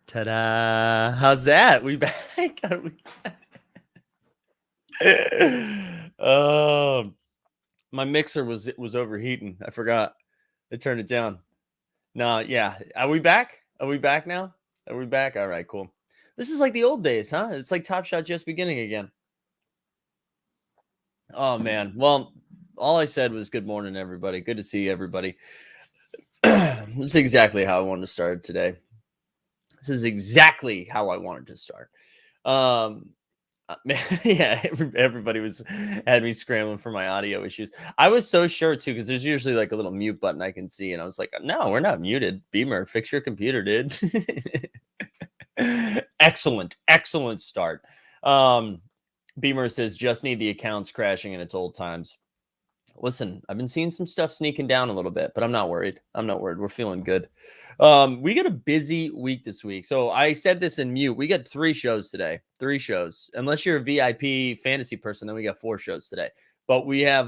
Ta-da! How's that? We back? Are we back? My mixer was overheating. I forgot. I turned it down. No, yeah. Are we back? Are we back now? Are we back? All right, cool. This is like the old days, huh? It's like Top Shot just beginning again. Oh man. Well, all I said was good morning, everybody. Good to see everybody. This is exactly how I wanted to start today. This is exactly how I wanted to start. Yeah, everybody had me scrambling for my audio issues. I was so sure too, because there's usually like a little mute button I can see, and I was like, no, we're not muted. Beamer, fix your computer, dude. Excellent start. Beamer says, just need the accounts crashing in its old times. Listen, I've been seeing some stuff sneaking down a little bit, but I'm not worried. We're feeling good. We got a busy week this week. So I said this in mute. We got 3 shows today. 3 shows. Unless you're a VIP fantasy person, then we got 4 shows today. But we have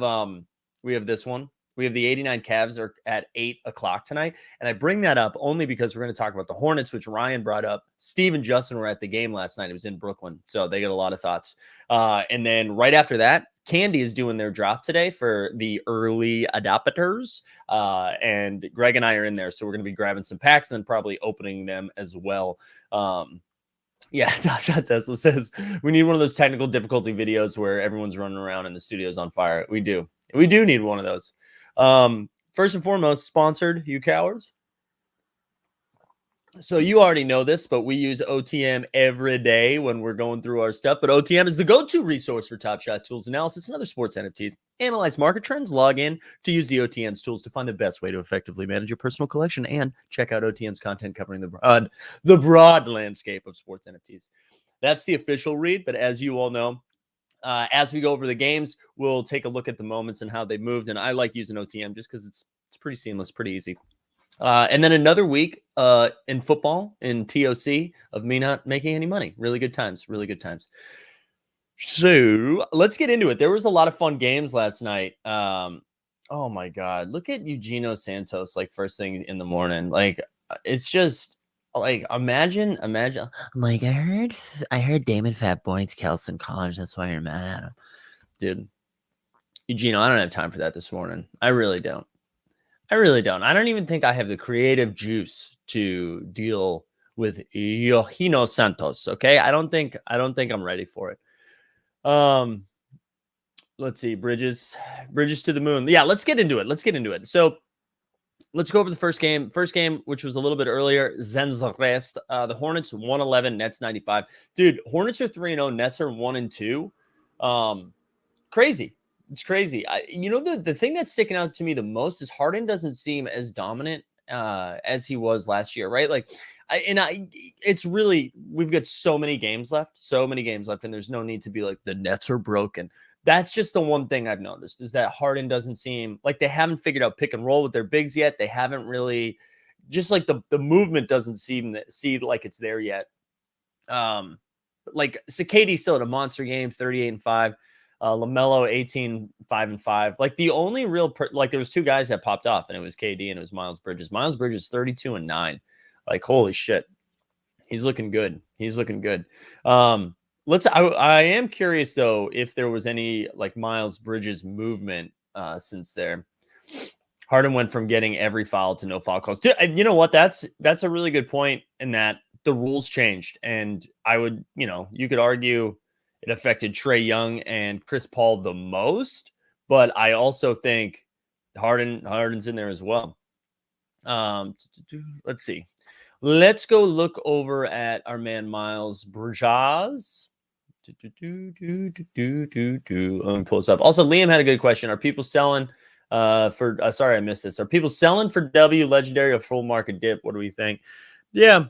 this one. We have the 89 Cavs are at 8 o'clock tonight. And I bring that up only because we're going to talk about the Hornets, which Ryan brought up. Steve and Justin were at the game last night. It was in Brooklyn. So they got a lot of thoughts. And then right after that, Candy is doing their drop today for the early adopters. And Greg and I are in there. So we're going to be grabbing some packs and then probably opening them as well. Yeah, Top Shot Tesla says we need one of those technical difficulty videos where everyone's running around and the studio's on fire. We do need one of those. First and foremost, sponsored, you cowards. So you already know this, but we use OTM every day when we're going through our stuff. But OTM is the go-to resource for Top Shot tools analysis and other sports NFTs. Analyze market trends, log in to use the OTM's tools to find the best way to effectively manage your personal collection, and check out OTM's content covering the broad landscape of sports NFTs. That's the official read. But as you all know, as we go over the games, we'll take a look at the moments and how they moved. And I like using OTM just because it's pretty seamless, pretty easy. And then another week in football, in TOC, of me not making any money. Really good times. So let's get into it. There was a lot of fun games last night. Oh my God. Look at Eugenio Santos, like first thing in the morning. Like, it's just like, imagine. I'm like, I heard Damon Fat Boyd's Kelson College. That's why you're mad at him. Dude, Eugenio, I don't have time for that this morning. I really don't. I don't even think I have the creative juice to deal with Eugenio Santos. Okay. I don't think I'm ready for it. Let's see. Bridges to the moon. Yeah. Let's get into it. So let's go over the first game, which was a little bit earlier. The Hornets 111, Nets 95. Dude, Hornets are 3-0, Nets are 1-2. Crazy. It's crazy. The thing that's sticking out to me the most is Harden doesn't seem as dominant as he was last year, right? Like, it's really, we've got so many games left, and there's no need to be like the Nets are broken. That's just the one thing I've noticed is that Harden doesn't seem like they haven't figured out pick and roll with their bigs yet. They haven't really, just like the movement doesn't seem like it's there yet. Like KD's still at a monster game, 38-5. LaMelo 18-5-5. Like the only real like there was two guys that popped off, and it was KD and it was Miles Bridges. Miles Bridges 32-9. Like holy shit, he's looking good. I am curious though if there was any like Miles Bridges movement since there. Harden went from getting every foul to no foul calls. You know what? That's a really good point in that the rules changed, and I would, you could argue it affected Trae Young and Chris Paul the most, but I also think Harden's in there as well. Let's see. Let's go look over at our man Miles Bridges. Let me pull this up. Also, Liam had a good question. Are people selling sorry, I missed this. Are people selling for W, legendary, or full market dip? What do we think? Yeah,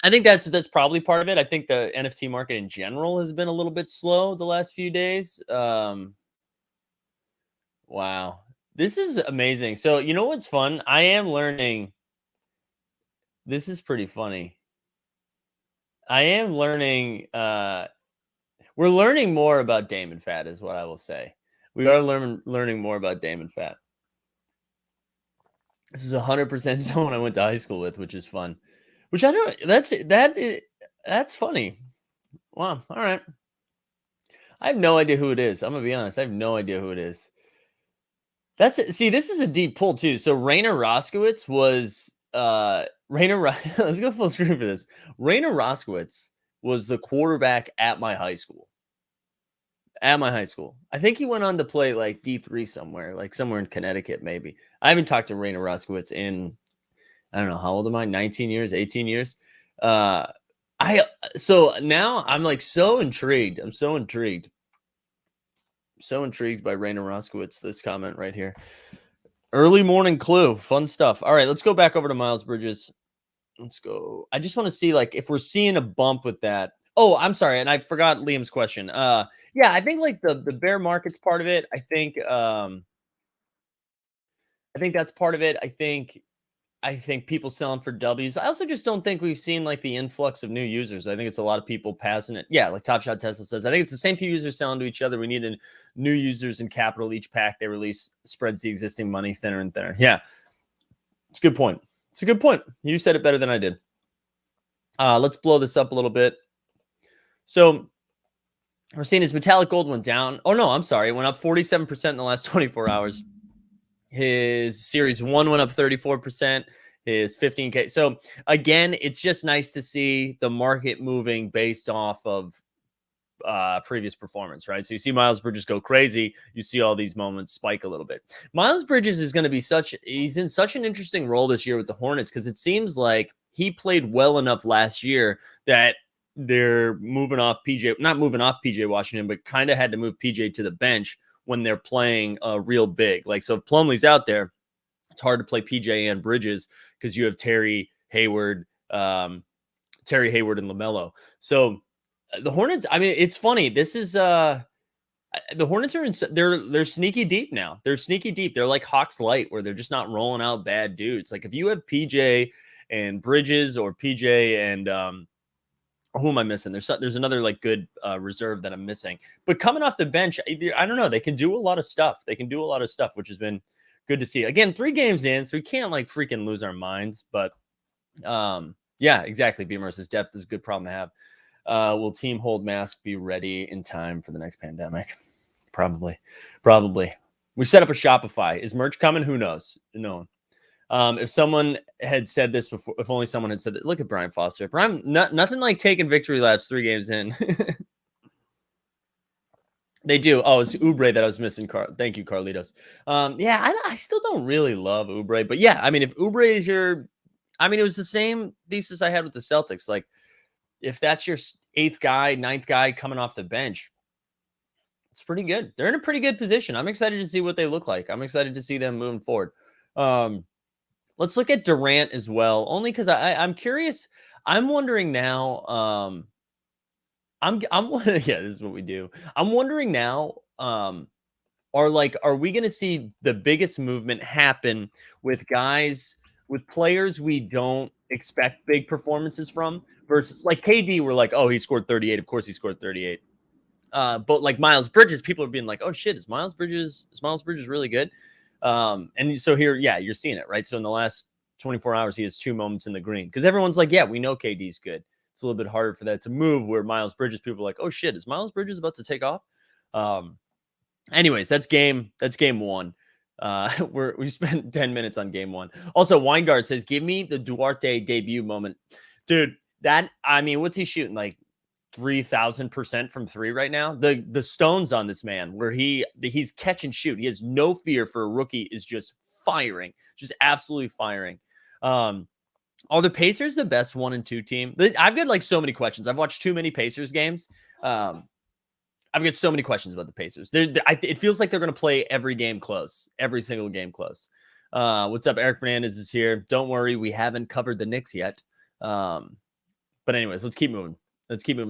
I think that's probably part of it. I think the NFT market in general has been a little bit slow the last few days. Wow. This is amazing. So, you know what's fun? I am learning. This is pretty funny. I am learning. We're learning more about Damon Fat is what I will say. We are learning more about Damon Fat. This is 100% someone I went to high school with, which is fun. Which I don't. That's funny. Wow. All right. I have no idea who it is. I'm gonna be honest. I have no idea who it is. See, this is a deep pull too. So Rainer Roskowitz was let's go full screen for this. Rainer Roskowitz was the quarterback at my high school. I think he went on to play like D3 somewhere, like somewhere in Connecticut, maybe. I haven't talked to Rainer Roskowitz in, I don't know, how old am I? 19 years, 18 years. So now I'm like so intrigued. I'm so intrigued by Rainer Roskowitz, this comment right here. Early morning clue. Fun stuff. All right, let's go back over to Miles Bridges. Let's go. I just want to see like if we're seeing a bump with that. Oh, I'm sorry, and I forgot Liam's question. Yeah, I think like the bear market's part of it. I think that's part of it. I think people selling for W's. I also just don't think we've seen like the influx of new users. I think it's a lot of people passing it. Yeah, like Top Shot Tesla says, I think it's the same few users selling to each other. We need new users in capital. Each pack they release spreads the existing money thinner and thinner. Yeah, it's a good point. You said it better than I did. Let's blow this up a little bit. So we're seeing his metallic gold went down. Oh, no, I'm sorry. It went up 47% in the last 24 hours. His Series 1 went up 34%. His 15K. So, again, it's just nice to see the market moving based off of previous performance, right? So you see Miles Bridges go crazy. You see all these moments spike a little bit. Miles Bridges is going to be he's in such an interesting role this year with the Hornets because it seems like he played well enough last year that they're not moving off PJ Washington, but kind of had to move PJ to the bench when they're playing real big. Like, so if Plumlee's out there, it's hard to play PJ and Bridges because you have Terry Hayward and LaMelo. So the Hornets, I mean, it's funny. This is the Hornets they're sneaky deep now. They're sneaky deep. They're like Hawks Light, where they're just not rolling out bad dudes. Like if you have PJ and Bridges or PJ and who am I missing? There's another like good reserve that I'm missing. But coming off the bench, I don't know. They can do a lot of stuff. Which has been good to see. Again, 3 games in, so we can't like freaking lose our minds. But yeah, exactly. Beamer says depth is a good problem to have. Will Team Hold Mask be ready in time for the next pandemic? Probably. We set up a Shopify. Is merch coming? Who knows? No one. If someone had said this before, if only someone had said that, look at Brian Foster. Brian, nothing like taking victory laps 3 games in. They do. Oh, it's Oubre that I was missing. Thank you, Carlitos. Yeah, I still don't really love Oubre, but yeah, I mean, if Oubre is it was the same thesis I had with the Celtics. Like, if that's your 8th guy, 9th guy coming off the bench, It's pretty good. They're in a pretty good position. I'm excited to see what they look like. I'm excited to see them moving forward. Um, let's look at Durant as well, only because I'm curious. I'm wondering now. I'm yeah, this is what we do. I'm wondering now. Are we going to see the biggest movement happen with guys with players we don't expect big performances from versus like KD? We're like, oh, he scored 38. Of course, he scored 38. But like Miles Bridges, people are being like, oh shit, is Miles Bridges really good? And so here, yeah, you're seeing it, right? So in the last 24 hours, he has 2 moments in the green because everyone's like, yeah, we know KD's good. It's a little bit harder for that to move where Miles Bridges, people are like, oh shit, is Miles Bridges about to take off? Anyways, that's game 1. We spent 10 minutes on game 1. Also, Weingart says, give me the Duarte debut moment. Dude, what's he shooting? Like 3,000% from 3 right now. The stones on this man where he's catch and shoot. He has no fear for a rookie, is just firing, just absolutely firing. Are the Pacers the best 1 and 2 team? I've got like so many questions. I've watched too many Pacers games. I've got so many questions about the Pacers. It feels like they're going to play every game close, every single game close. What's up? Eric Fernandez is here. Don't worry, we haven't covered the Knicks yet. But anyways, let's keep moving.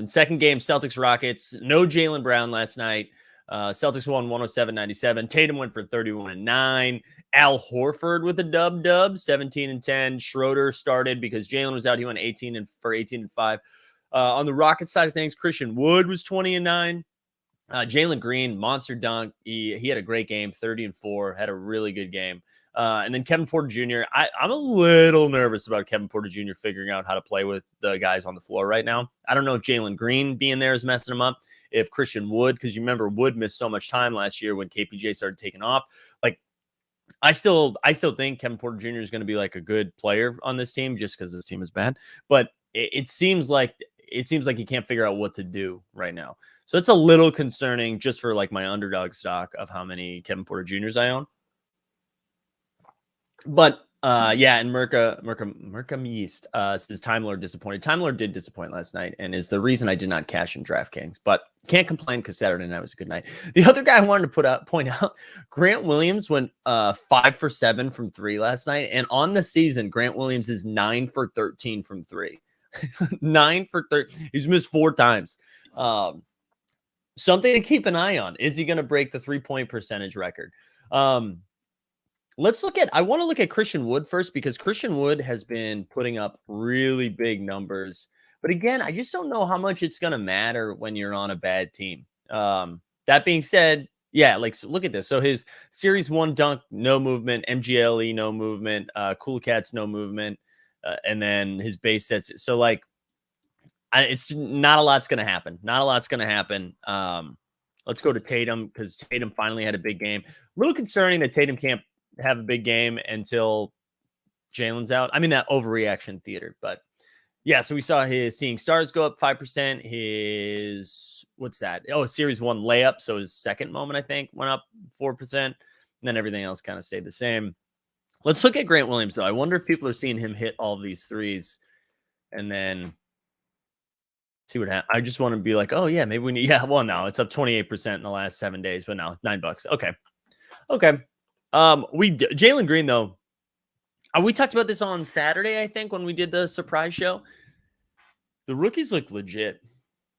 Second game, Celtics Rockets. No Jaylen Brown last night. Celtics won 107-97. Tatum went for 31-9. Al Horford with a dub, 17-10. Schroeder started because Jaylen was out. He went 18-5. On the Rockets side of things, Christian Wood was 20-9. Jalen Green, monster dunk. He had a great game, 30-4, had a really good game. And then Kevin Porter Jr., I'm a little nervous about Kevin Porter Jr. figuring out how to play with the guys on the floor right now. I don't know if Jalen Green being there is messing him up, if Christian Wood, because you remember Wood missed so much time last year when KPJ started taking off. Like, I still think Kevin Porter Jr. is going to be like a good player on this team just because this team is bad. But it seems like he can't figure out what to do right now. So it's a little concerning just for like my underdog stock of how many Kevin Porter Jr.'s I own. But yeah, and Mercam East says Time Lord disappointed. Time Lord did disappoint last night and is the reason I did not cash in DraftKings. But can't complain because Saturday night was a good night. The other guy I wanted to point out, Grant Williams went 5 for 7 from 3 last night. And on the season, Grant Williams is 9 for 13 from 3. 9 for 13. He's missed 4 times. Something to keep an eye on. Is he going to break the 3-point percentage record? I want to look at Christian Wood first because Christian Wood has been putting up really big numbers. But again, I just don't know how much it's going to matter when you're on a bad team. That being said, yeah, like so look at this. So his series 1 dunk, no movement. MGLE, no movement. Cool Cats, no movement. And then his base sets. So like, it's not a lot's going to happen. Let's go to Tatum because Tatum finally had a big game. A little concerning that Tatum can't have a big game until Jalen's out. I mean, that overreaction theater, but yeah, so we saw his Seeing Stars go up 5%. His, what's that? Oh, series 1 layup. So his second moment, I think, went up 4%. And then everything else kind of stayed the same. Let's look at Grant Williams, though. I wonder if people are seeing him hit all of these threes and then see what happens. I just want to be like, oh, yeah, maybe we need. Yeah, well, no, it's up 28% in the last 7 days, but no, $9. Okay. Jalen Green, though, we talked about this on Saturday, I think, when we did the surprise show. The rookies look legit.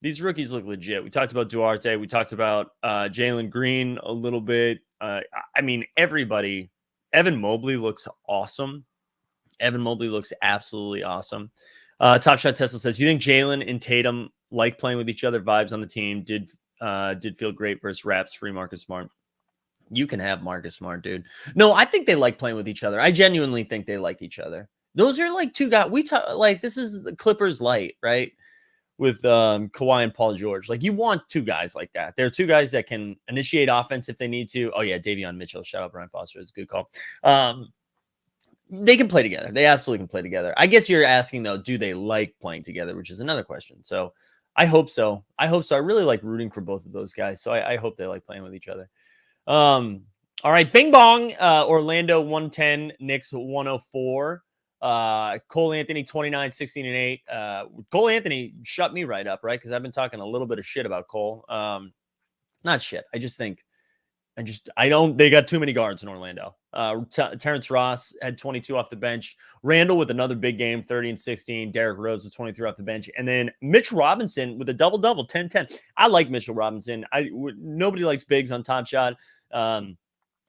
These rookies look legit. We talked about Duarte. We talked about Jalen Green a little bit. I mean, everybody. Evan Mobley looks awesome. Evan Mobley looks absolutely awesome. Top Shot Tesla says, you think Jalen and Tatum like playing with each other? Vibes on the team did feel great versus Raps. Free Marcus Smart. You can have Marcus Smart, dude. No, I think they like playing with each other. I genuinely think they like each other. Those are like 2 guys. We talk like this is the Clippers light, right? With Kawhi and Paul George. Like you want 2 guys like that. There are 2 guys that can initiate offense if they need to. Oh yeah, Davion Mitchell. Shout out Brian Foster. It's a good call. They can play together. They absolutely can play together. I guess you're asking though, do they like playing together, which is another question. So I hope so. I really like rooting for both of those guys. So I hope they like playing with each other. All right. Bing bong. Orlando 110, Knicks 104. Cole Anthony 29, 16 and 8. Cole Anthony shut me right up, right? Because I've been talking a little bit of shit about Cole. Not shit. They got too many guards in Orlando. Terrence Ross had 22 off the bench. Randall with another big game, 30 and 16. Derrick Rose with 23 off the bench. And then Mitch Robinson with a double-double, 10-10. I like Mitchell Robinson. Nobody likes bigs on Top Shot.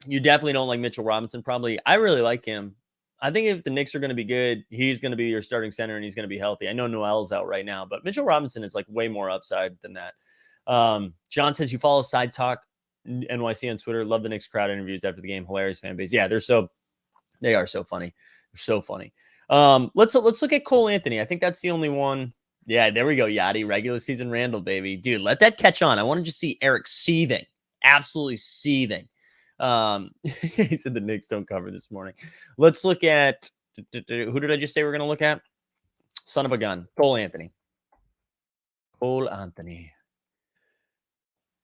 You definitely don't like Mitchell Robinson, probably. I really like him. I think if the Knicks are going to be good, he's going to be your starting center and he's going to be healthy. I know Noel's out right now, but Mitchell Robinson is like way more upside than that. John says, you follow Side Talk NYC on Twitter. Love the Knicks crowd interviews after the game. Hilarious fan base. Yeah, they are so funny. They're so funny. Let's look at Cole Anthony. I think that's the only one. Yeah, there we go. Yachty, regular season Randall, baby. Dude, let that catch on. I want to just see Eric seething. Absolutely seething. He said the Knicks don't cover this morning. Let's look at who did I just say we're going to look at? Son of a gun. Cole Anthony.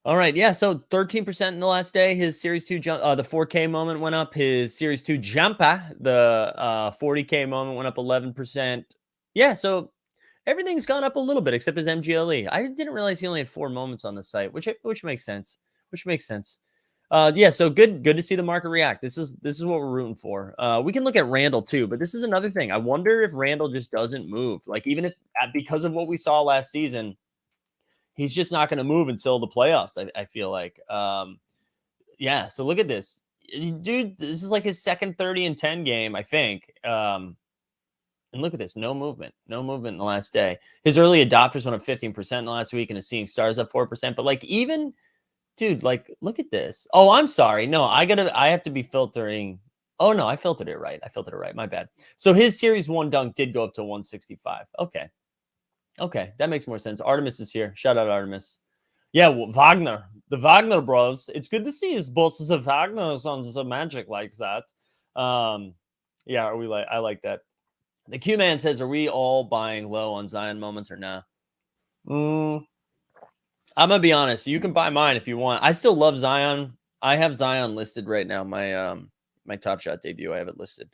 All right, yeah, so 13% in the last day. His Series 2 jump, the 4K moment went up. His Series 2 jumper, the 40K moment went up 11%. Yeah, so everything's gone up a little bit except his MGLE. I didn't realize he only had 4 moments on the site, which makes sense. Yeah, so good to see the market react. This is what we're rooting for. We can look at Randall too, but this is another thing. I wonder if Randall just doesn't move. Like, even if because of what we saw last season, he's just not going to move until the playoffs, I feel like. Yeah, so look at this. Dude, this is like his second 30 and 10 game, I think. And look at this. No movement in the last day. His early adopters went up 15% in the last week, and his Seeing Stars up 4%. But like, even, dude, like, look at this. Oh, I'm sorry. No, I have to be filtering. Oh, no, I filtered it right. My bad. So his Series 1 dunk did go up to 165. Okay, that makes more sense. Artemis is here. Shout out Artemis. Yeah, well, Wagner. The Wagner bros. It's good to see his bosses of Wagner sons of magic like that. Yeah, I like that. The Q Man says, are we all buying low on Zion moments or nah? I'm gonna be honest. You can buy mine if you want. I still love Zion. I have Zion listed right now. My Top Shot debut. I have it listed.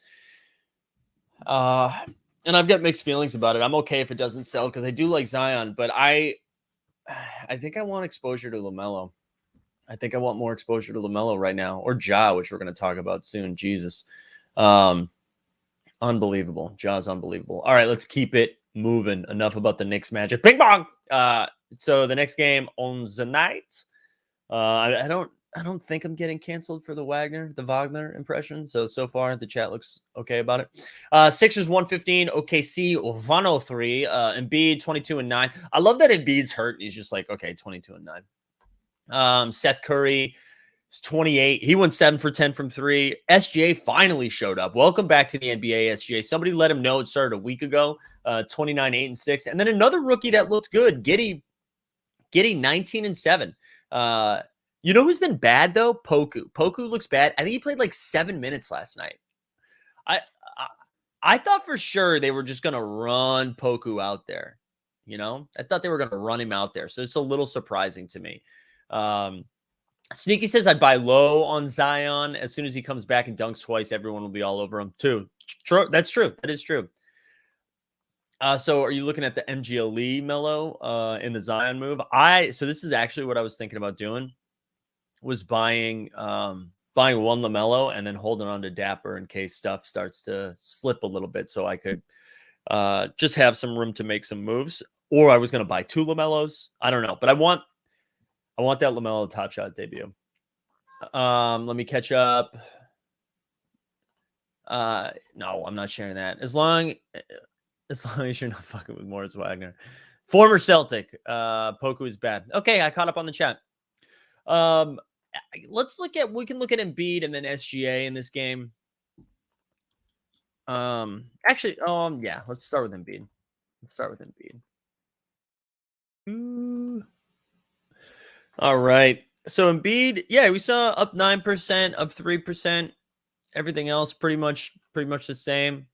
And I've got mixed feelings about it. I'm okay if it doesn't sell because I do like Zion, but I think I want exposure to LaMelo. I think I want more exposure to LaMelo right now, or Ja, which we're going to talk about soon. Jesus. Unbelievable. Ja's unbelievable. All right, let's keep it moving. Enough about the Knicks magic. Ping pong. So the next game on the night. I don't think I'm getting canceled for the Wagner impression. So far the chat looks okay about it. Sixers 115, OKC 103, Embiid 22 and 9. I love that Embiid's hurt. He's just like, okay, 22 and 9. Seth Curry is 28. He went 7 for 10 from 3. SGA finally showed up. Welcome back to the NBA, SGA. Somebody let him know it started a week ago. 29, 8 and 6. And then another rookie that looked good, Giddey 19 and 7. You know who's been bad though? Poku. Poku looks bad. I think he played like 7 minutes last night. I thought for sure they were just gonna run Poku out there. You know, I thought they were gonna run him out there. So it's a little surprising to me. Sneaky says I'd buy low on Zion. As soon as he comes back and dunks twice, everyone will be all over him too. True. That's true. That is true. So are you looking at the MGLE Melo in the Zion move? So this is actually what I was thinking about doing. Was buying one LaMelo and then holding on to Dapper in case stuff starts to slip a little bit, so I could just have some room to make some moves. Or I was going to buy 2 LaMelos. I don't know, but I want that LaMelo Top Shot debut. Let me catch up. No, I'm not sharing that. As long as you're not fucking with Morris Wagner. Former Celtic. Poku is bad. Okay, I caught up on the chat. We can look at Embiid and then SGA in this game. Actually, yeah, let's start with Embiid. Ooh. All right. So Embiid, yeah, we saw up 9%, up 3%. Everything else pretty much the same.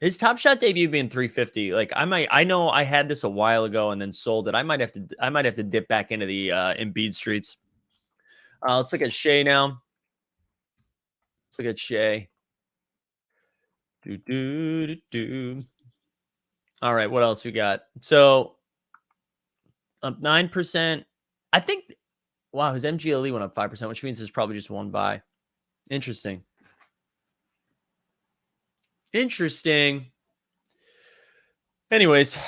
His Top Shot debut being 350. Like I know I had this a while ago and then sold it. I might have to dip back into the Embiid streets. Let's look at Shea now. All right, what else we got? So up 9%. I think Wow, his MGLE went up 5%, which means there's probably just one buy. Interesting. Anyways,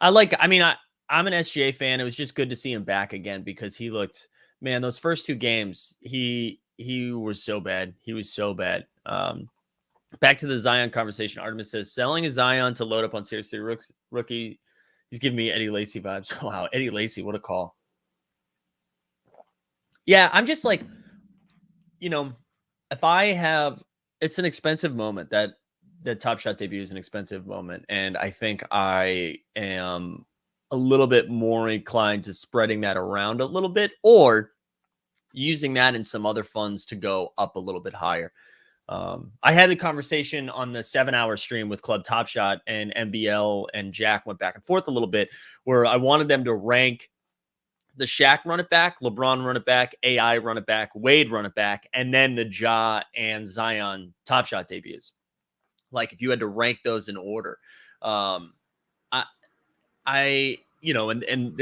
I'm an SGA fan. It was just good to see him back again because he looked, man, those first two games, he was so bad. He was so bad. Back to the Zion conversation. Artemis says, selling a Zion to load up on seriously rookie. He's giving me Eddie Lacy vibes. Wow, Eddie Lacy, what a call. Yeah, I'm just like, if I have, it's an expensive moment. That Top Shot debut is an expensive moment. And I think I am a little bit more inclined to spreading that around a little bit or using that in some other funds to go up a little bit higher. I had the conversation on the 7-hour stream with Club Top Shot, and MBL and Jack went back and forth a little bit where I wanted them to rank the Shaq run it back, LeBron run it back, AI run it back, Wade run it back, and then the Ja and Zion Top Shot debuts. Like if you had to rank those in order, and there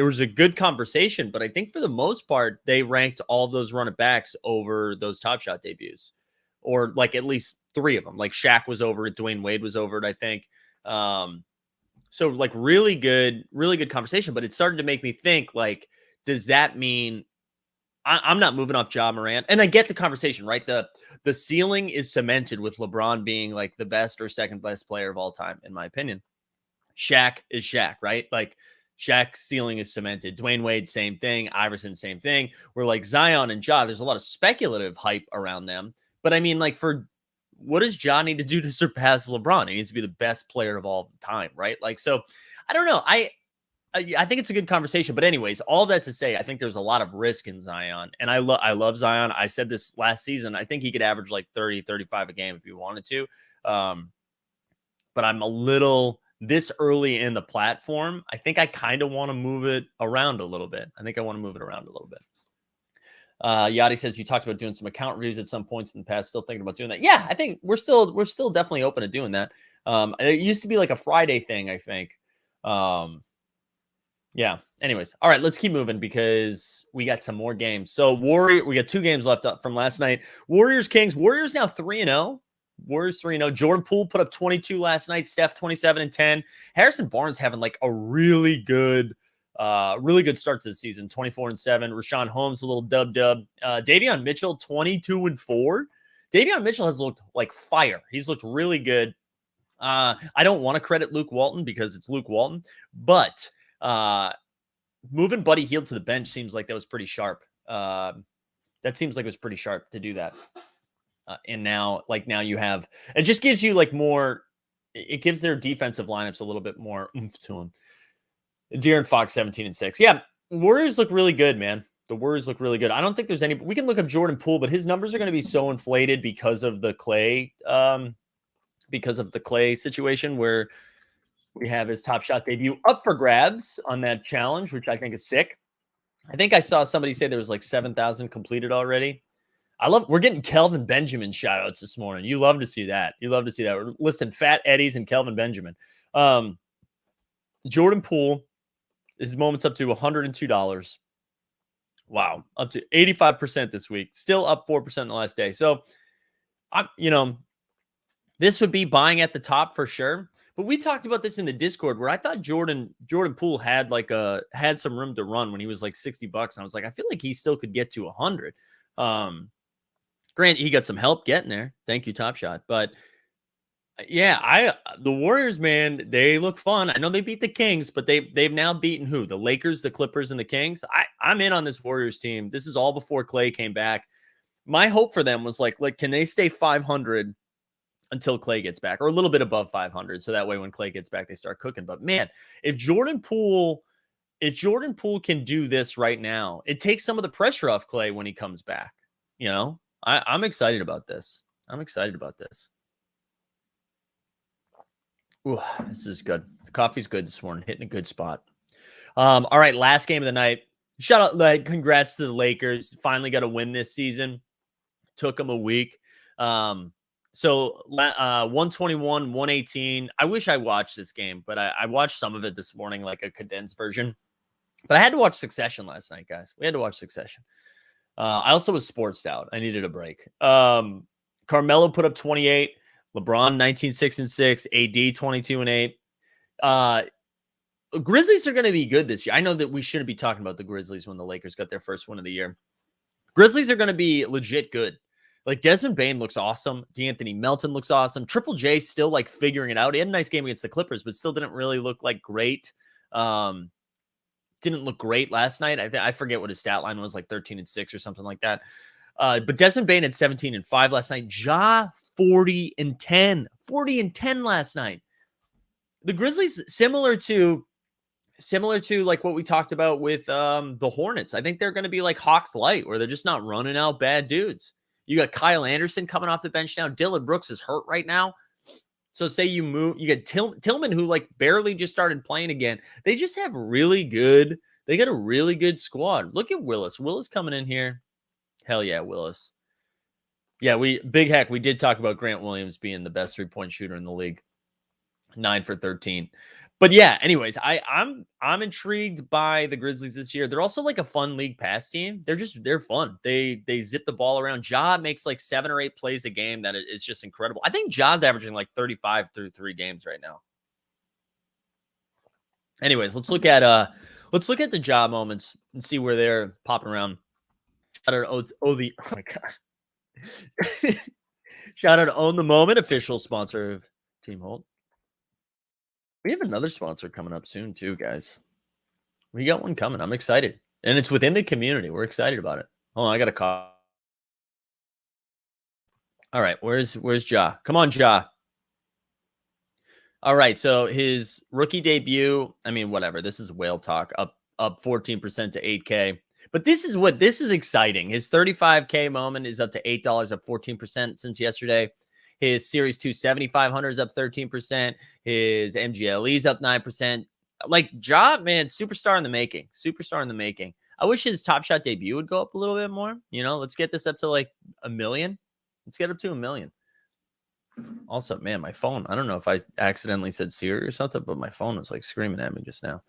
was a good conversation, but I think for the most part, they ranked all those run it backs over those Top Shot debuts, or like at least three of them. Like Shaq was over it, Dwayne Wade was over it, I think. So like really good conversation, but it started to make me think like, does that mean I'm not moving off Ja Morant? And I get the conversation, right? The ceiling is cemented with LeBron being like the best or second best player of all time, in my opinion. Shaq is Shaq, right? Like Shaq's ceiling is cemented. Dwayne Wade, same thing. Iverson, same thing. We're like Zion and Ja, there's a lot of speculative hype around them. But I mean, like for what does Ja need to do to surpass LeBron? He needs to be the best player of all time, right? Like, so I don't know. I think it's a good conversation, but anyways, all that to say, I think there's a lot of risk in Zion, and I love Zion. I said this last season. I think he could average like 30, 35 a game if he wanted to. But I'm a little this early in the platform. I think I kind of want to move it around a little bit. Yachty says you talked about doing some account reviews at some points in the past. Still thinking about doing that? Yeah, I think we're still definitely open to doing that. It used to be like a Friday thing, I think. Yeah. Anyways, all right, let's keep moving because we got some more games. So we got 2 games left up from last night. Warriors Kings. Warriors now 3-0. Warriors 3-0. Jordan Poole put up 22 last night. Steph 27 and 10. Harrison Barnes having like a really good start to the season. 24 and 7. Rashawn Holmes a little dub. Davion Mitchell 22 and 4. Davion Mitchell has looked like fire. He's looked really good. I don't want to credit Luke Walton because it's Luke Walton, but moving Buddy Hield to the bench seems like that was pretty sharp. That seems like it was pretty sharp to do that. And now you have, it just gives you like more, it gives their defensive lineups a little bit more oomph to them. De'Aaron Fox 17 and 6. Yeah. Warriors look really good, man. The Warriors look really good. I don't think there's we can look up Jordan Poole, but his numbers are going to be so inflated because of the Klay situation where we have his Top Shot debut up for grabs on that challenge, which I think is sick. I think I saw somebody say there was like 7,000 completed already. We're getting Kelvin Benjamin shout outs this morning. You love to see that. We're listing Fat Eddies and Kelvin Benjamin. Jordan Poole, his moment's up to $102. Wow. Up to 85% this week. Still up 4% in the last day. So this would be buying at the top for sure. But we talked about this in the Discord where I thought Jordan Poole had some room to run when he was like $60. And I was like, I feel like he still could get to 100. Granted, he got some help getting there. Thank you, Top Shot. But yeah, the Warriors, man, they look fun. I know they beat the Kings, but they've now beaten who? The Lakers, the Clippers, and the Kings. I'm in on this Warriors team. This is all before Klay came back. My hope for them was like, can they stay 500 until Klay gets back, or a little bit above 500, so that way when Klay gets back, they start cooking. But man, if Jordan Poole can do this right now, it takes some of the pressure off Klay when he comes back. I'm excited about this. Ooh, this is good. The coffee's good this morning, hitting a good spot. All right, last game of the night. Shout out, congrats to the Lakers. Finally got a win this season. Took them a week. So 121, 118. I wish I watched this game, but I watched some of it this morning, like a condensed version. But I had to watch Succession last night, guys. We had to watch Succession. I also was sportsed out. I needed a break. Carmelo put up 28. LeBron 19, 6 and 6. AD 22 and 8. Grizzlies are going to be good this year. I know that we shouldn't be talking about the Grizzlies when the Lakers got their first win of the year. Grizzlies are going to be legit good. Like Desmond Bane looks awesome. D'Anthony Melton looks awesome. Triple J still like figuring it out. He had a nice game against the Clippers, but still didn't really look like great. Didn't look great last night. I forget what his stat line was, like 13 and 6 or something like that. But Desmond Bane had 17 and 5 last night. Ja 40 and 10. 40 and 10 last night. The Grizzlies, similar to like what we talked about with the Hornets. I think they're going to be like Hawks light, where they're just not running out bad dudes. You got Kyle Anderson coming off the bench now. Dylan Brooks is hurt right now. So say you move, you get Tillman, who like barely just started playing again. They just have they got a really good squad. Look at Willis. Willis coming in here. Hell yeah, Willis. Yeah, we did talk about Grant Williams being the best 3-point shooter in the league. 9 for 13. But yeah, anyways, I'm intrigued by the Grizzlies this year. They're also like a fun league pass team. They're fun. They zip the ball around. Ja makes like 7 or 8 plays a game that is just incredible. I think Ja's averaging like 35 through 3 games right now. Anyways, let's look at the Ja moments and see where they're popping around. Shout out oh my god. Shout out to Own the Moment, official sponsor of Team Holt. We have another sponsor coming up soon too, guys. We got one coming. I'm excited. And it's within the community. We're excited about it. Hold on, I got a call. All right, where's Ja? Come on, Ja. All right, so his rookie debut, I mean, whatever. This is whale talk. Up 14% to 8K. But this is exciting. His 35K moment is up to $8, up 14% since yesterday. His Series 2 7,500 is up 13%. His MGLE is up 9%. Like, Ja, man, superstar in the making. Superstar in the making. I wish his Top Shot debut would go up a little bit more. You know, let's get this up to like 1 million. Let's get up to 1 million. Also, man, my phone. I don't know if I accidentally said Siri or something, but my phone was like screaming at me just now.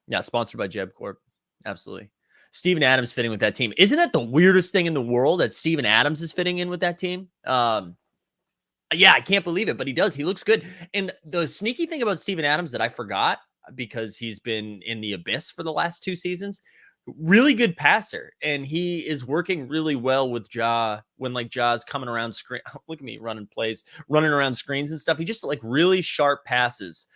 Yeah, sponsored by Jeb Corp. Absolutely. Steven Adams fitting with that team. Isn't that the weirdest thing in the world that Steven Adams is fitting in with that team? Yeah, I can't believe it, but he does. He looks good. And the sneaky thing about Steven Adams that I forgot, because he's been in the abyss for the last 2 seasons, really good passer. And he is working really well with Ja when like Ja's coming around screen. Look at me running plays, running around screens and stuff. He just like really sharp passes.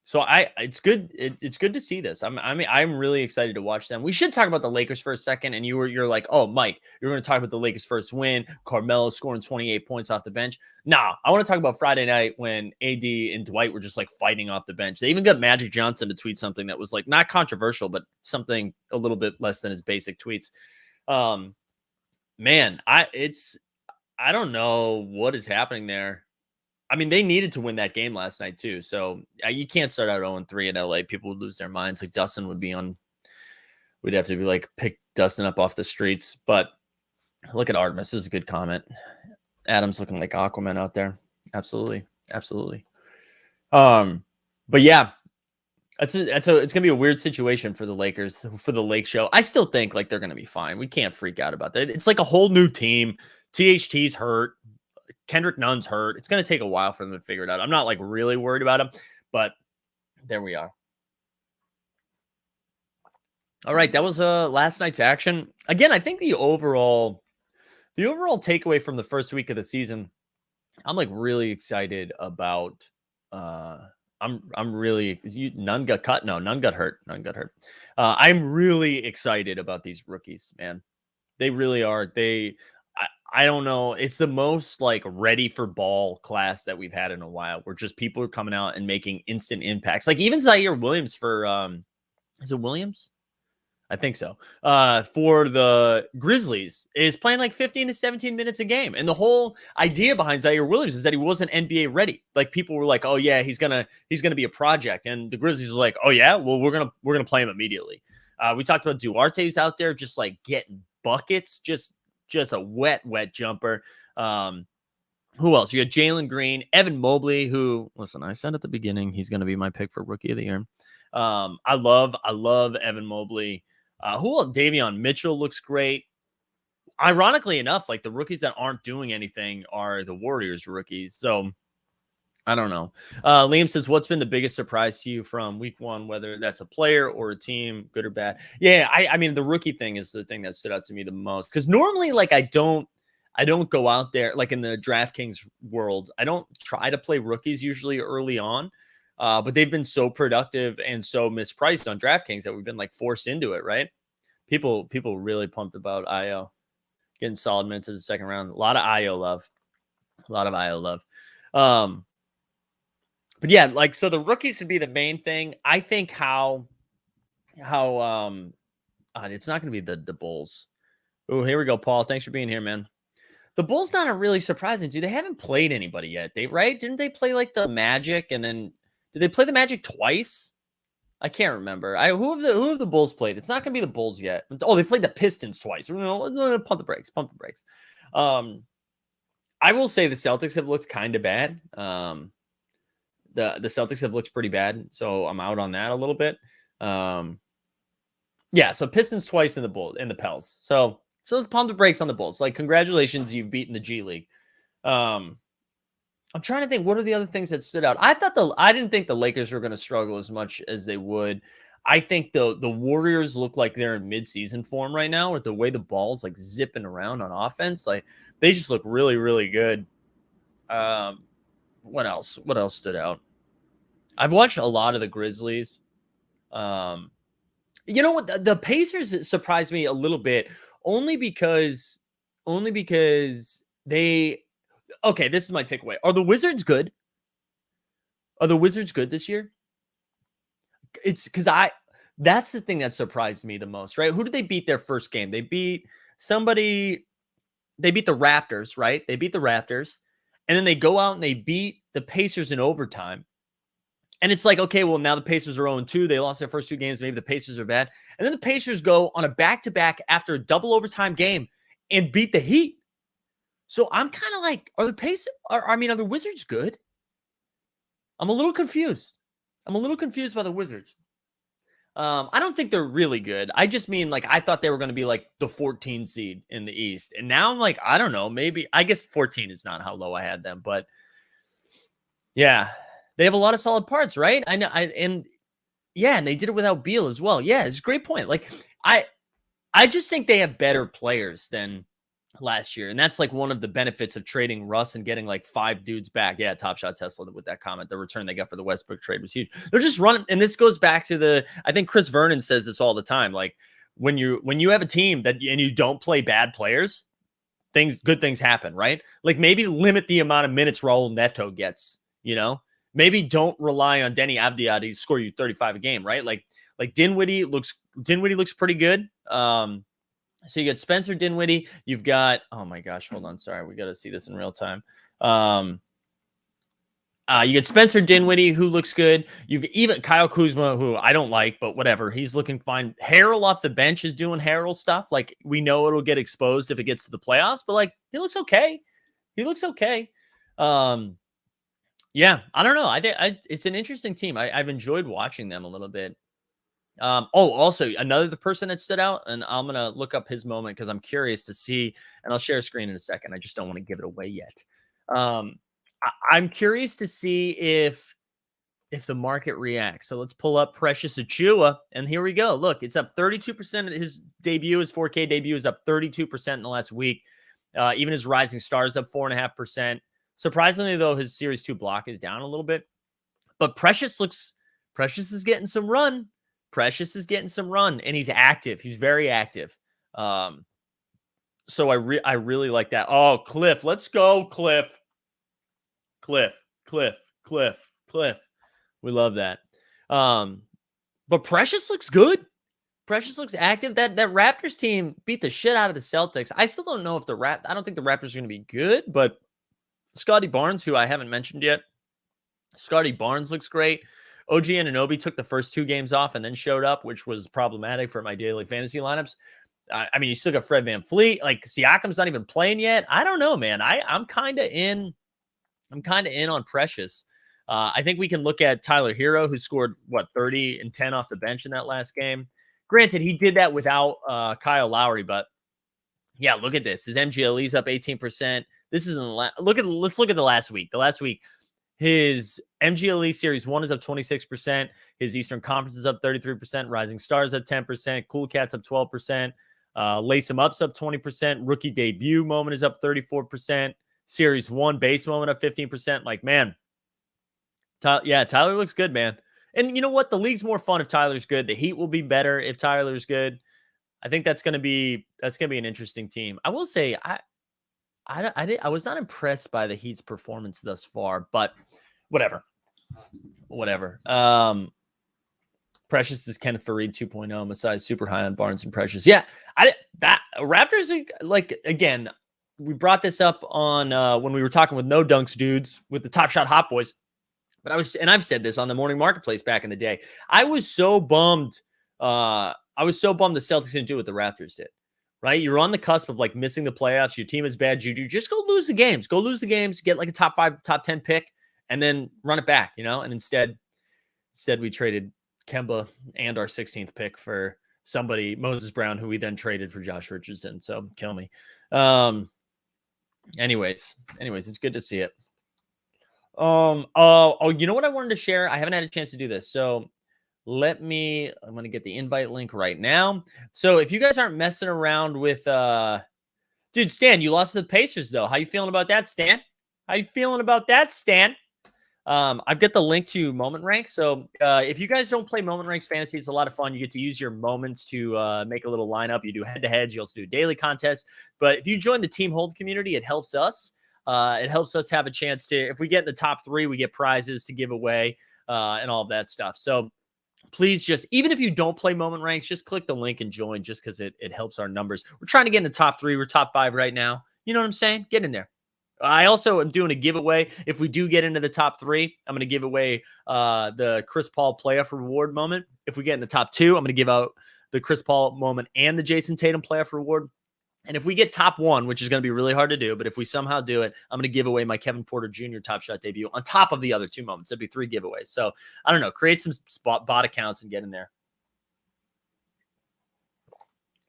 So it's good. It's good to see this. I'm really excited to watch them. We should talk about the Lakers for a second. And you're like, oh, Mike, you're going to talk about the Lakers' first win. Carmelo scoring 28 points off the bench. Nah, I want to talk about Friday night when AD and Dwight were just like fighting off the bench. They even got Magic Johnson to tweet something that was like not controversial, but something a little bit less than his basic tweets. Man, I don't know what is happening there. I mean, they needed to win that game last night too. So you can't start out 0-3 in LA. People would lose their minds. Like Dustin would be on. We'd have to be like pick Dustin up off the streets. But look at Artemis. This is a good comment. Adam's looking like Aquaman out there. Absolutely, absolutely. But yeah, it's gonna be a weird situation for the Lakers for the Lake Show. I still think like they're gonna be fine. We can't freak out about that. It's like a whole new team. THT's hurt. Kendrick Nunn's hurt. It's going to take a while for them to figure it out. I'm not like really worried about him, but there we are. All right. That was last night's action. Again, I think the overall takeaway from the first week of the season, I'm like really excited about, none got cut. No, none got hurt. None got hurt. I'm really excited about these rookies, man. They really are. I don't know. It's the most like ready for ball class that we've had in a while, where just people are coming out and making instant impacts. Like even Zaire Williams for, is it Williams? I think so. For the Grizzlies is playing like 15 to 17 minutes a game. And the whole idea behind Zaire Williams is that he wasn't NBA ready. Like people were like, oh yeah, he's going to be a project. And the Grizzlies were like, oh yeah, well, we're going to play him immediately. We talked about Duarte's out there, just like getting buckets, just a wet jumper. Who else? You got Jalen Green, Evan Mobley, who, listen, I said at the beginning, he's going to be my pick for rookie of the year. I love Evan Mobley. Davion Mitchell looks great. Ironically enough, like the rookies that aren't doing anything are the Warriors rookies. So I don't know. Liam says, what's been the biggest surprise to you from week one, whether that's a player or a team, good or bad? Yeah, I mean, the rookie thing is the thing that stood out to me the most. Because normally, like, I don't go out there, like in the DraftKings world, I don't try to play rookies usually early on. But they've been so productive and so mispriced on DraftKings that we've been like forced into it, right? People really pumped about IO. Getting solid minutes as a second round. A lot of IO love. But yeah, like, so the rookies would be the main thing. I think how it's not going to be the Bulls. Oh, here we go, Paul. Thanks for being here, man. The Bulls not really surprising, dude. They haven't played anybody yet. Didn't they play like the Magic, and then did they play the Magic twice? I can't remember. Who have the Bulls played? It's not going to be the Bulls yet. Oh, they played the Pistons twice. Let's pump the brakes. I will say the Celtics have looked kind of bad. The Celtics have looked pretty bad, so I'm out on that a little bit. Yeah, so Pistons twice in the Pels. So let's pump the brakes on the Bulls. Like, congratulations, you've beaten the G League. I'm trying to think, what are the other things that stood out? I didn't think the Lakers were going to struggle as much as they would. I think the Warriors look like they're in midseason form right now, with the way the ball's like zipping around on offense. Like, they just look really, really good. What else stood out? I've watched a lot of the Grizzlies. You know what? The Pacers surprised me a little bit, only because they. Okay, this is my takeaway. Are the Wizards good? Are the Wizards good this year? It's because that's the thing that surprised me the most, right? Who did they beat their first game? They beat somebody. They beat the Raptors, right? They beat the Raptors, and then they go out and they beat the Pacers in overtime. And it's like, okay, well, now the Pacers are 0-2. They lost their first two games. Maybe the Pacers are bad. And then the Pacers go on a back-to-back after a double overtime game and beat the Heat. So I'm kind of like, are the Wizards good? I'm a little confused. by the Wizards. I don't think they're really good. I just mean, like, I thought they were going to be like the 14 seed in the East. And now I'm like, I don't know. Maybe, I guess 14 is not how low I had them. But yeah, they have a lot of solid parts, right? I know. And they did it without Beal as well. Yeah, it's a great point. Like, I just think they have better players than last year. And that's like one of the benefits of trading Russ and getting like 5 dudes back. Yeah, Top Shot Tesla with that comment. The return they got for the Westbrook trade was huge. They're just running. And this goes back to I think Chris Vernon says this all the time. Like, when you have a team and you don't play bad players, good things happen, right? Like, maybe limit the amount of minutes Raul Neto gets, maybe don't rely on Denny Avdia to score you 35 a game, right? Like Dinwiddie looks pretty good. So you got Spencer Dinwiddie. You've got, oh my gosh, hold on. Sorry. We got to see this in real time. You get Spencer Dinwiddie, who looks good. You've even Kyle Kuzma, who I don't like, but whatever. He's looking fine. Harrell off the bench is doing Harrell stuff. Like, we know it'll get exposed if it gets to the playoffs, but like, he looks okay. Yeah, I don't know. It's an interesting team. I've enjoyed watching them a little bit. Also the person that stood out, and I'm going to look up his moment because I'm curious to see, and I'll share a screen in a second. I just don't want to give it away yet. I'm curious to see if the market reacts. So let's pull up Precious Achiuwa, and here we go. Look, it's up 32%. His 4K debut is up 32% in the last week. Even his Rising Stars up 4.5%. Surprisingly, though, his Series 2 block is down a little bit. But Precious is getting some run. And he's active. He's very active. So I really like that. Oh, Cliff. Let's go, Cliff. We love that. But Precious looks good. Precious looks active. That Raptors team beat the shit out of the Celtics. I still don't know if I don't think the Raptors are going to be good, but Scotty Barnes, who I haven't mentioned yet, Scotty Barnes looks great. OG Anunoby took the first 2 games off and then showed up, which was problematic for my daily fantasy lineups. I mean, you still got Fred VanVleet. Like, Siakam's not even playing yet. I don't know, man. I'm kind of in on Precious. I think we can look at Tyler Hero, who scored 30 and 10 off the bench in that last game. Granted, he did that without Kyle Lowry, but yeah, look at this. His MGLE's up 18%. This is let's look at the last week. The last week, his MGLE Series 1 is up 26%. His Eastern Conference is up 33%. Rising Stars up 10%. Cool Cats up 12%. Lace 'em Up's up 20%. Rookie Debut Moment is up 34%. Series 1 Base Moment up 15%. Like, man, Tyler looks good, man. And you know what? The league's more fun if Tyler's good. The Heat will be better if Tyler's good. I think that's gonna be an interesting team. I will say I was not impressed by the Heat's performance thus far, but whatever. Precious is Kenneth Faried 2.0. Masai super high on Barnes and Precious. Yeah, Raptors again. We brought this up on when we were talking with No Dunks dudes with the Top Shot Hot Boys. But I've said this on the Morning Marketplace back in the day. I was so bummed. The Celtics didn't do what the Raptors did. Right? You're on the cusp of missing the playoffs. Your team is bad juju. Just go lose the games. Get a top 5, top 10 pick, and then run it back. And instead we traded Kemba and our 16th pick for somebody, Moses Brown, who we then traded for Josh Richardson. So kill me. Anyways, it's good to see it. You know what I wanted to share? I haven't had a chance to do this. So I'm going to get the invite link right now. So if you guys aren't messing around with, dude, Stan, you lost to the Pacers though. How you feeling about that, Stan? I've got the link to Moment Rank. So if you guys don't play Moment Ranks Fantasy, it's a lot of fun. You get to use your moments to make a little lineup. You do head-to-heads. You also do a daily contest. But if you join the Team Hold community, it helps us. It helps us have a chance to, if we get in the top 3, we get prizes to give away and all of that stuff. So please even if you don't play Moment Ranks, just click the link and join just because it helps our numbers. We're trying to get in the top 3. We're top 5 right now. You know what I'm saying? Get in there. I also am doing a giveaway. If we do get into the top 3, I'm going to give away the Chris Paul playoff reward moment. If we get in the top 2, I'm going to give out the Chris Paul moment and the Jason Tatum playoff reward. And if we get top 1, which is going to be really hard to do, but if we somehow do it, I'm going to give away my Kevin Porter Jr. Top Shot debut on top of the other 2 moments. That'd be 3 giveaways. So I don't know. Create some bot accounts and get in there.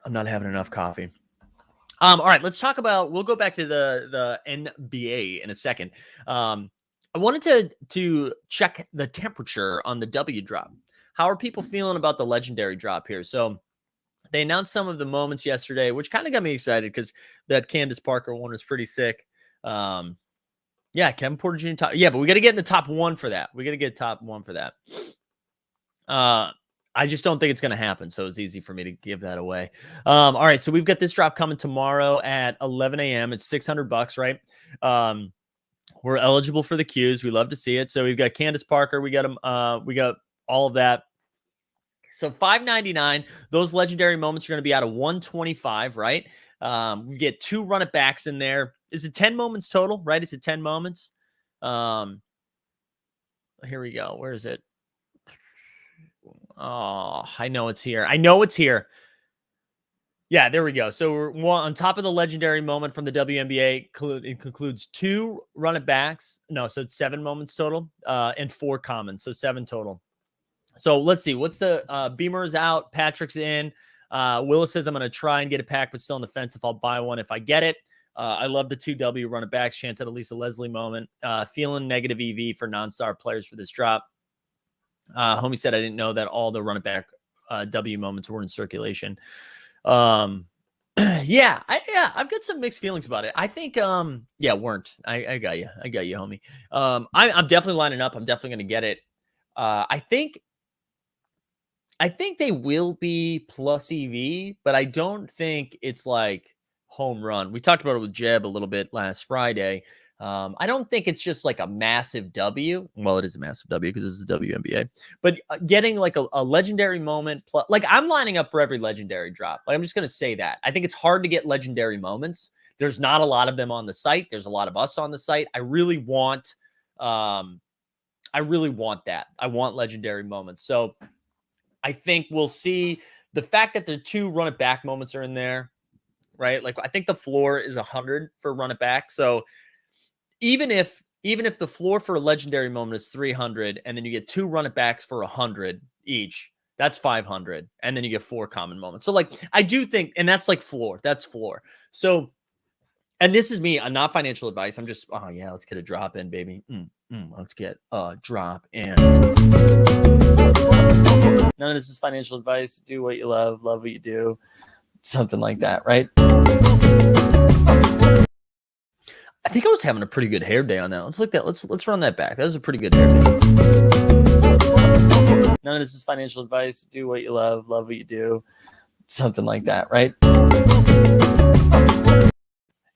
I'm not having enough coffee. All right, let's talk about. We'll go back to the NBA in a second. I wanted to check the temperature on the W drop. How are people feeling about the legendary drop here? So they announced some of the moments yesterday, which kind of got me excited because that Candace Parker one was pretty sick. Kevin Porter Jr. top. Yeah, but we got to get in the top 1 for that. I just don't think it's going to happen. So it's easy for me to give that away. All right. So we've got this drop coming tomorrow at 11 a.m. It's $600, right? We're eligible for the Qs. We love to see it. So we've got Candace Parker. We got all of that. So $5.99. Those legendary moments are going to be out of 125, right? We get 2 run it backs in there. Is it 10 moments total, right? Is it 10 moments? Here we go. Where is it? Oh, I know it's here. Yeah, there we go. So we're on top of the legendary moment from the WNBA. It concludes 2 run it backs. No, so it's 7 moments total and 4 commons. So 7 total. So let's see. What's the Beamer's out? Patrick's in. Willis says, I'm going to try and get a pack, but still on the fence if I'll buy one if I get it. I love the 2 W run it backs. Chance at least a Leslie moment. Feeling negative EV for non-star players for this drop. Homie said I didn't know that all the run it back W moments were in circulation. I've got some mixed feelings about it. I think weren't. I got you, homie. I'm definitely lining up. I'm definitely going to get it. I think they will be plus EV, but I don't think it's like home run. We talked about it with Jeb a little bit last Friday. I don't think it's just like a massive W. Well, it is a massive W because it's the WNBA. But getting like a legendary moment, I'm lining up for every legendary drop. I'm just going to say that. I think it's hard to get legendary moments. There's not a lot of them on the site. There's a lot of us on the site. I really want that. I want legendary moments. So I think we'll see the fact that the 2 run it back moments are in there, right? I think the floor is 100 for run it back. So even if even if the floor for a legendary moment is 300 and then you get 2 run it backs for 100 each, that's 500. And then you get 4 common moments. So like, I do think, and that's like floor. That's floor. So, and this is me, not financial advice. I'm just, oh yeah, let's get a drop in, baby. Let's get a drop in. None of this is financial advice. Do what you love what you do. Something like that, right? I think I was having a pretty good hair day on that. Let's look that. Let's run that back. That was a pretty good hair day. None of this is financial advice. Do what you love what you do. Something like that, right?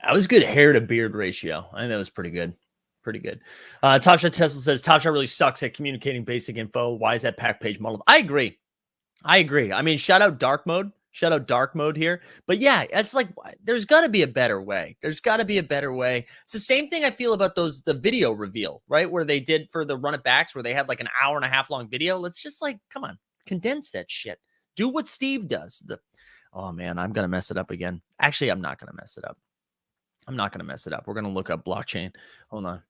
That was good hair to beard ratio. I think that was pretty good. Pretty good. Top Shot Tesla says, Top Shot really sucks at communicating basic info. Why is that pack page muddled? I agree. I mean, shout out dark mode. Shout out dark mode here. But yeah, it's like, there's got to be a better way. There's got to be a better way. It's the same thing I feel about the video reveal, right? Where they did for the run it backs, where they had like an hour and a half long video. Let's just like, come on, condense that shit. Do what Steve does. Oh man, I'm going to mess it up again. Actually, I'm not going to mess it up. I'm not going to mess it up. We're going to look up blockchain. Hold on.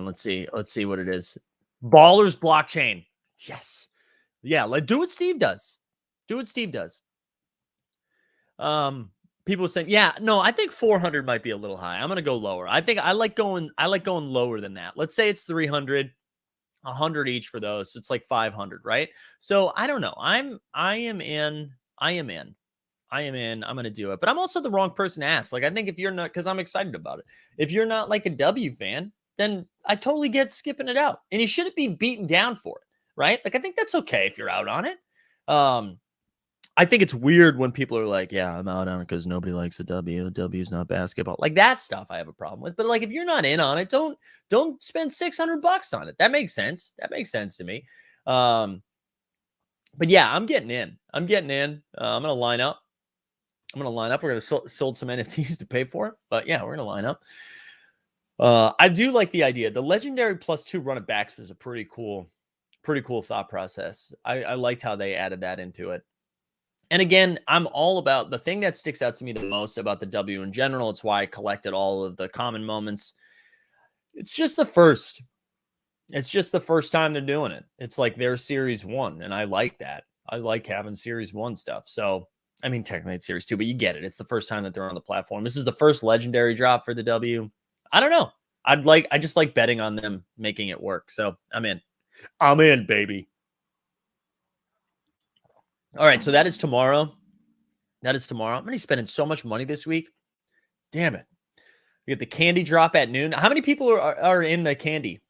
Let's see what it is. Ballers blockchain. Yes. Yeah. Do what Steve does. Do what Steve does. People saying, yeah, no, I think 400 might be a little high. I'm going to go lower. I think I like going lower than that. Let's say it's 300, 100 each for those. So it's like 500, right? So I don't know. I am in. I'm going to do it. But I'm also the wrong person to ask. Like, I think if you're not, because I'm excited about it. If you're not like a W fan, then I totally get skipping it out. And you shouldn't be beaten down for it, right? Like, I think that's okay if you're out on it. I think it's weird when people are like, yeah, I'm out on it because nobody likes the W. The W is not basketball. Like, that stuff I have a problem with. But like, if you're not in on it, don't spend $600 on it. That makes sense. That makes sense to me. But yeah, I'm getting in. I'm going to line up. We're going to sold some NFTs to pay for it. But yeah, we're going to line up. I do like the idea. The legendary +2 run it backs was a pretty cool thought process. I liked how they added that into it. And again, I'm all about the thing that sticks out to me the most about the W in general. It's why I collected all of the common moments. It's just the first time they're doing it. It's like their series 1. And I like that. I like having series 1 stuff. So, I mean, technically it's series 2, but you get it. It's the first time that they're on the platform. This is the first legendary drop for the W. I don't know. I just like betting on them making it work. So I'm in, baby. All right. So that is tomorrow. I'm going to be spending so much money this week. Damn it. We get the candy drop at noon. How many people are in the candy?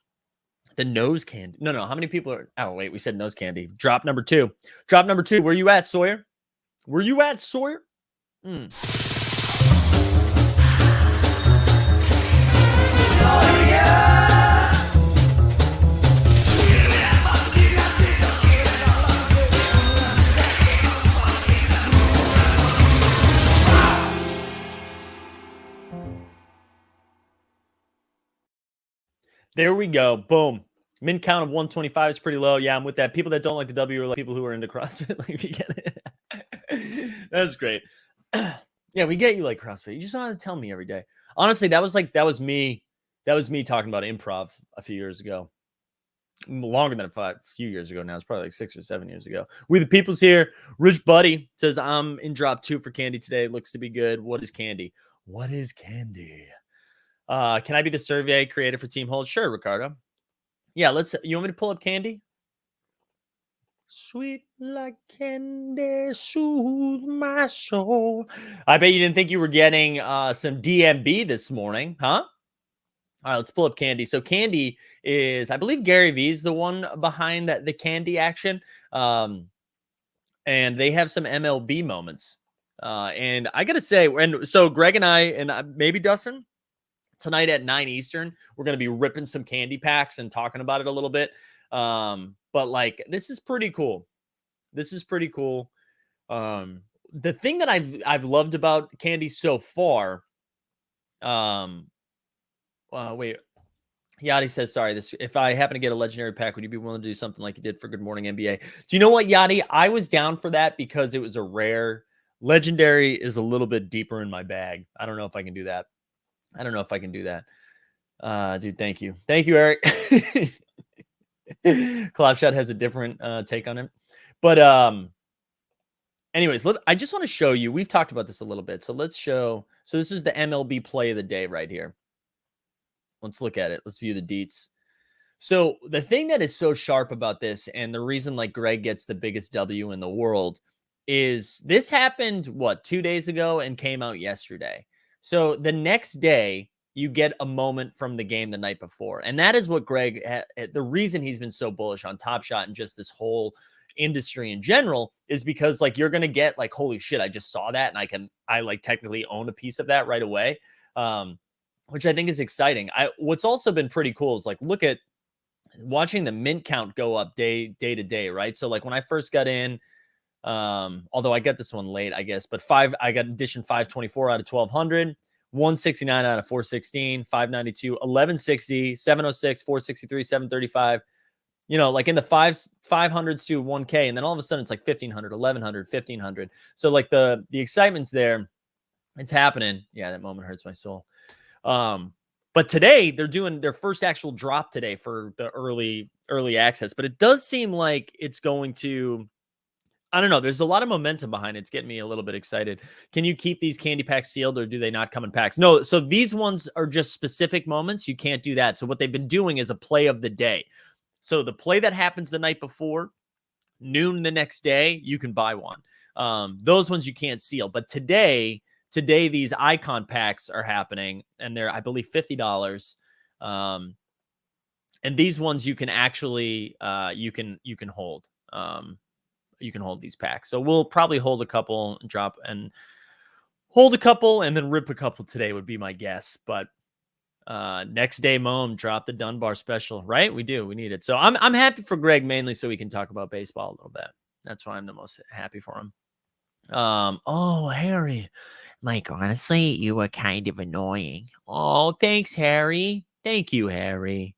The nose candy. No. How many people are? Oh, wait, we said nose candy. Drop number 2. Where you at, Sawyer? There we go. Boom. Min count of 125 is pretty low. Yeah, I'm with that. People that don't like the W are like people who are into CrossFit. Like, we get it. That's great. Yeah, we get you like CrossFit. You just don't have to tell me every day. Honestly, that was me talking about improv a few years ago. Longer than a few years ago now. It's probably like 6 or 7 years ago. We the people's here. Rich Buddy says, I'm in drop 2 for candy today. Looks to be good. What is candy? Can I be the survey creator for Team Hold? Sure, Ricardo. Yeah, you want me to pull up candy? Sweet like candy, soothe my soul. I bet you didn't think you were getting some DMB this morning, huh? All right, let's pull up Candy. So Candy is, I believe Gary Vee is the one behind the Candy action. And they have some MLB moments. And I got to say, and so Greg and I, and maybe Dustin, tonight at 9 Eastern, we're going to be ripping some candy packs and talking about it a little bit. But like, this is pretty cool. The thing that I've loved about Candy so far, wait, Yachty says, sorry, if I happen to get a legendary pack, would you be willing to do something like you did for Good Morning NBA? Do you know what, Yachty? I was down for that because it was a rare. Legendary is a little bit deeper in my bag. I don't know if I can do that. Dude, thank you. Thank you, Eric. Clapshot has a different take on it. But anyways, I just want to show you. We've talked about this a little bit. So let's show. So this is the MLB play of the day right here. Let's look at it. Let's view the deets. So the thing that is so sharp about this, and the reason like Greg gets the biggest W in the world, is this happened, 2 days ago and came out yesterday. So the next day, you get a moment from the game the night before. And that is what Greg, the reason he's been so bullish on Top Shot and just this whole industry in general is because like you're going to get like, holy shit, I just saw that. And I like technically own a piece of that right away. Which I think is exciting. What's also been pretty cool is like, look at watching the mint count go up day to day, right? So like when I first got in, although I got this one late, I guess, but I got edition 524 out of 1200, 169 out of 416, 592, 1160, 706, 463, 735, like in the 500s to 1K. And then all of a sudden it's like 1500, 1100, 1500. So like the excitement's there. It's happening. Yeah, that moment hurts my soul. But today they're doing their first actual drop today for the early access, but it does seem like it's going to, I don't know. There's a lot of momentum behind it. It's getting me a little bit excited. Can you keep these candy packs sealed or do they not come in packs? No. So these ones are just specific moments. You can't do that. So what they've been doing is a play of the day. So the play that happens the night before, noon the next day, you can buy one. Those ones you can't seal. But today these icon packs are happening and they're, I believe, $50. And these ones you can actually, you can hold. You can hold these packs. So we'll probably hold a couple and drop and hold a couple and then rip a couple today would be my guess. But next day, Moam drop the Dunbar special, right? We need it. So I'm happy for Greg mainly so we can talk about baseball a little bit. That's why I'm the most happy for him. Oh, Harry, Mike, honestly, you were kind of annoying. Oh, thanks, Harry. Thank you, Harry.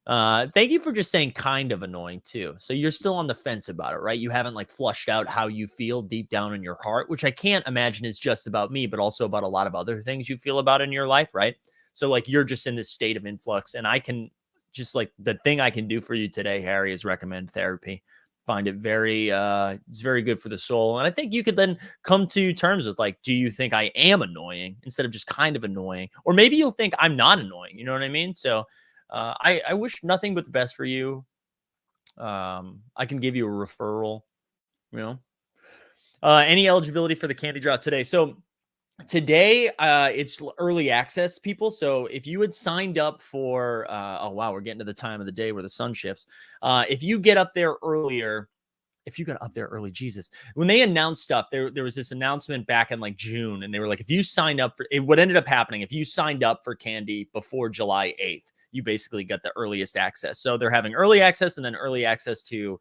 Thank you for just saying kind of annoying too. So you're still on the fence about it, right? You haven't like flushed out how you feel deep down in your heart, which I can't imagine is just about me, but also about a lot of other things you feel about in your life, right? So like you're just in this state of influx, and I can just like the thing I can do for you today, Harry, is recommend therapy. Find it very, it's very good for the soul. And I think you could then come to terms with like, do you think I am annoying instead of just kind of annoying? Or maybe you'll think I'm not annoying. You know what I mean? So I wish nothing but the best for you. I can give you a referral, any eligibility for the candy drop today. So today, it's early access, people. So if you had signed up for, oh, wow, we're getting to the time of the day where the sun shifts. If you get up there earlier, Jesus, when they announced stuff, there was this announcement back in like June, and they were like, if you signed up for it, what ended up happening, if you signed up for candy before July 8th, you basically got the earliest access. So they're having early access and then early access to,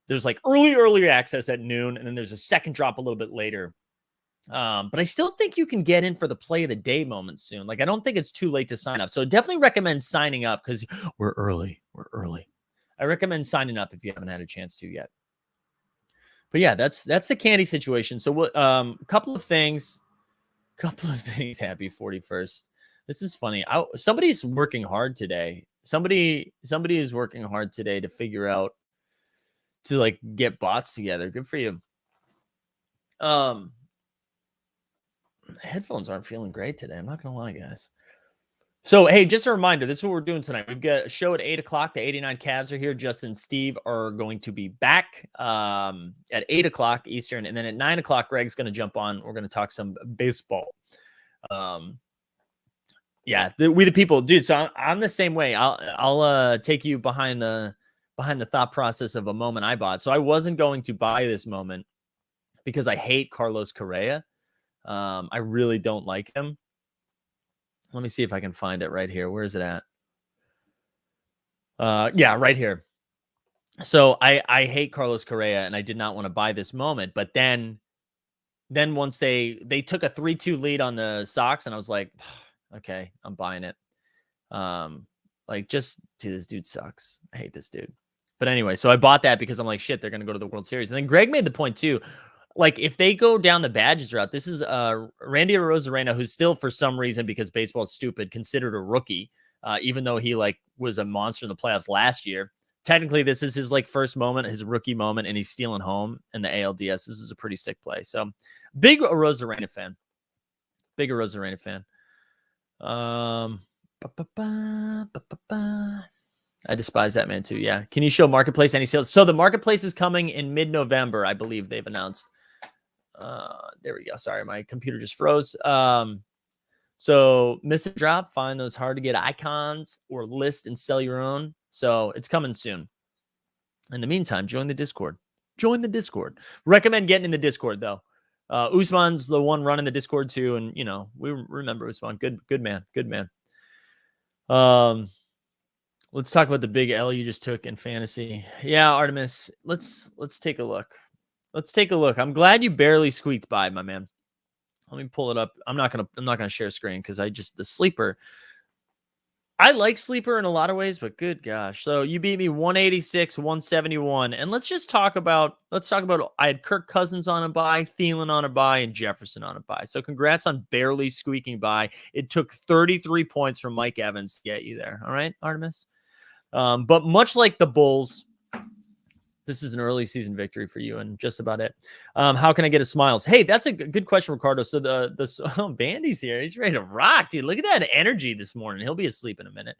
there's like early access at noon. And then there's a second drop a little bit later. But I still think you can get in for the play of the day moment soon. Like, I don't think it's too late to sign up. So definitely recommend signing up because we're early. I recommend signing up if you haven't had a chance to yet. But yeah, that's the candy situation. So what, couple of things. Happy 41st. This is funny. Somebody's working hard today. Somebody is working hard today to figure out to like get bots together. Good for you. Headphones aren't feeling great today. I'm not gonna lie, guys. So hey, just a reminder, this is what we're doing tonight. We've got a show at 8:00. The 89 Cavs are here. Justin and Steve are going to be back at 8:00 Eastern, and then at 9:00, Greg's gonna jump on. We're gonna talk some baseball. Yeah, we the people, dude. So I'm the same way. I'll take you behind the thought process of a moment I bought. So I wasn't going to buy this moment because I hate Carlos Correa. I really don't like him. Let me see if I can find it right here. Where is it at? Yeah, right here. So I hate Carlos Correa, and I did not want to buy this moment. But then once they took a 3-2 lead on the Sox, and I was like, okay, I'm buying it. Like, just, dude, this dude sucks. I hate this dude. But anyway, so I bought that because I'm like, shit, they're going to go to the World Series. And then Greg made the point too. like if they go down the badges route, this is Randy Arozarena, who's still for some reason, because baseball is stupid, considered a rookie, even though he like was a monster in the playoffs last year. Technically, this is his like first moment, his rookie moment, and he's stealing home in the ALDS. This is a pretty sick play. So big Arozarena fan. Big Arozarena fan. I despise that man too. Yeah. Can you show Marketplace any sales? So the Marketplace is coming in mid-November, I believe they've announced. There we go. Sorry, my computer just froze. So miss a drop, find those hard to get icons or list and sell your own. So it's coming soon. In the meantime, join the Discord. Join the Discord. Recommend getting in the Discord though. Usman's the one running the Discord too, and you know we remember Usman. Good man. Good man. Let's talk about the big L you just took in fantasy. Yeah, Artemis. Let's take a look. Let's take a look. I'm glad you barely squeaked by, my man. Let me pull it up. I'm not gonna share screen because the sleeper. I like sleeper in a lot of ways, but good gosh. So you beat me 186, 171. And let's talk about I had Kirk Cousins on a bye, Thielen on a bye, and Jefferson on a bye. So congrats on barely squeaking by. It took 33 points from Mike Evans to get you there. All right, Artemis. But much like the Bulls, this is an early season victory for you, and just about it. How can I get a smiles? Hey, that's a good question, Ricardo. So Bandy's here. He's ready to rock, dude. Look at that energy this morning. He'll be asleep in a minute.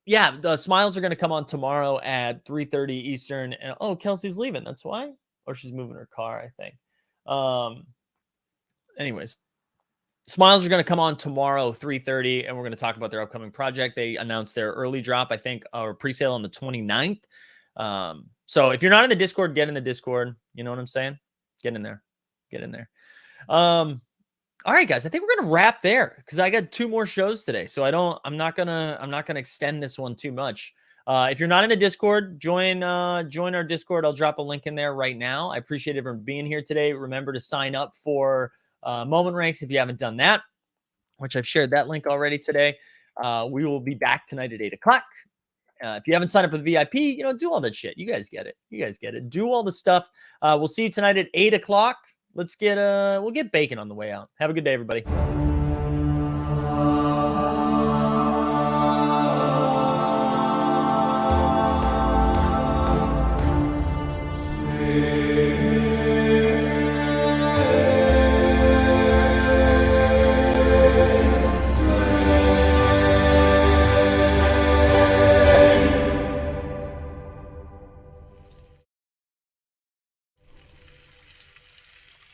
Yeah, the smiles are going to come on tomorrow at 3:30 Eastern. And Kelsey's leaving. That's why, or she's moving her car, I think. Anyways. Smiles are going to come on tomorrow, 3:30, and we're going to talk about their upcoming project. They announced their early drop, I think, or pre-sale on the 29th. So if you're not in the Discord, get in the Discord. You know what I'm saying? Get in there. Get in there. All right, guys. I think we're going to wrap there because I got 2 more shows today. So I'm not gonna extend this one too much. If you're not in the Discord, join our Discord. I'll drop a link in there right now. I appreciate everyone being here today. Remember to sign up for Moment Ranks if you haven't done that, which I've shared that link already today. We will be back tonight at 8 o'clock. If you haven't signed up for the VIP, do all that shit. You guys get it. Do all the stuff. We'll see you tonight at 8 o'clock. We'll get bacon on the way out. Have a good day, everybody.